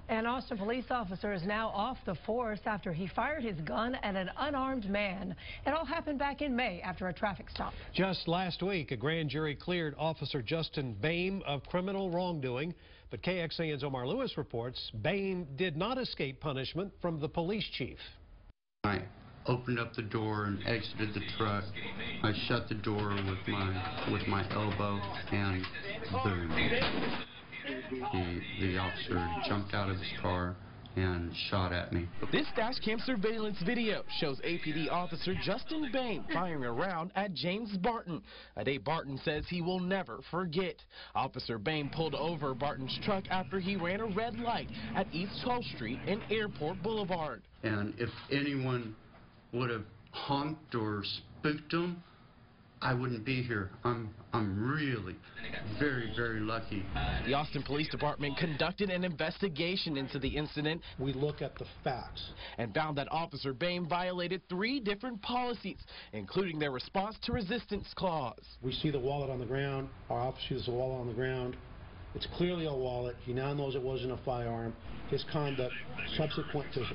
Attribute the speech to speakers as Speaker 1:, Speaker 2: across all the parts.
Speaker 1: An Austin police officer is now off the force after he fired his gun at an unarmed man. It all happened back in May after a traffic stop.
Speaker 2: Just last week, a grand jury cleared Officer Justin Boehm of criminal wrongdoing. But KXAN's Omar Lewis reports Boehm did not escape punishment from the police chief.
Speaker 3: I opened up the door and exited the truck. I shut the door with my elbow, and boom. The officer jumped out of his car and shot at me.
Speaker 4: This dash cam surveillance video shows APD officer Justin Boehm firing a round at James Barton, a day Barton says he will never forget. Officer Boehm pulled over Barton's truck after he ran a red light at East 12th Street and Airport Boulevard.
Speaker 3: And if anyone would have honked or spooked him, I wouldn't be here. I'm really very, very lucky.
Speaker 4: The Austin Police Department conducted an investigation into the incident.
Speaker 5: We look at the facts
Speaker 4: And found that Officer Boehm violated 3 different policies, including their response to resistance clause.
Speaker 5: We see the wallet on the ground. Our officer sees the wallet on the ground. It's clearly a wallet. He now knows it wasn't a firearm. His conduct subsequent to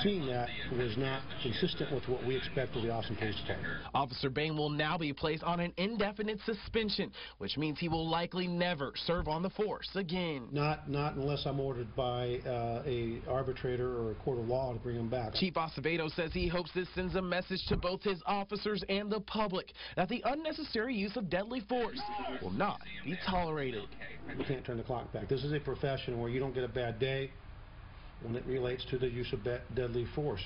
Speaker 5: seeing that was not consistent with what we expect of the Austin Police Department.
Speaker 4: Officer Boehm will now be placed on an indefinite suspension, which means he will likely never serve on the force again.
Speaker 5: Not unless I'm ordered by a arbitrator or a court of law to bring him back.
Speaker 4: Chief Acevedo says he hopes this sends a message to both his officers and the public that the unnecessary use of deadly force will not be tolerated.
Speaker 5: We can't turn the clock back. This is a profession where you don't get a bad day when it relates to the use of deadly force.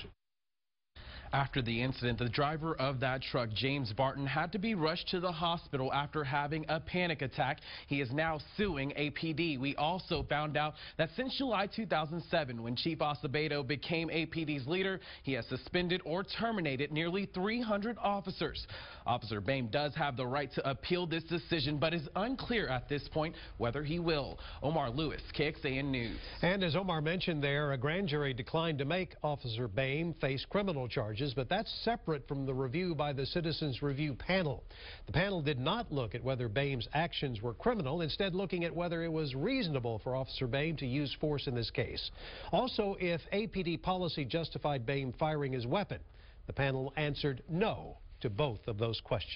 Speaker 4: After the incident, the driver of that truck, James Barton, had to be rushed to the hospital after having a panic attack. He is now suing APD. We also found out that since July 2007, when Chief Acevedo became APD's leader, he has suspended or terminated nearly 300 officers. Officer Boehm does have the right to appeal this decision, but is unclear at this point whether he will. Omar Lewis, KXAN News.
Speaker 2: And as Omar mentioned there, a grand jury declined to make Officer Boehm face criminal charges, but that's separate from the review by the Citizens Review panel. The panel did not look at whether Boehm's actions were criminal, instead looking at whether it was reasonable for Officer Boehm to use force in this case. Also, if APD policy justified Boehm firing his weapon. The panel answered no to both of those questions.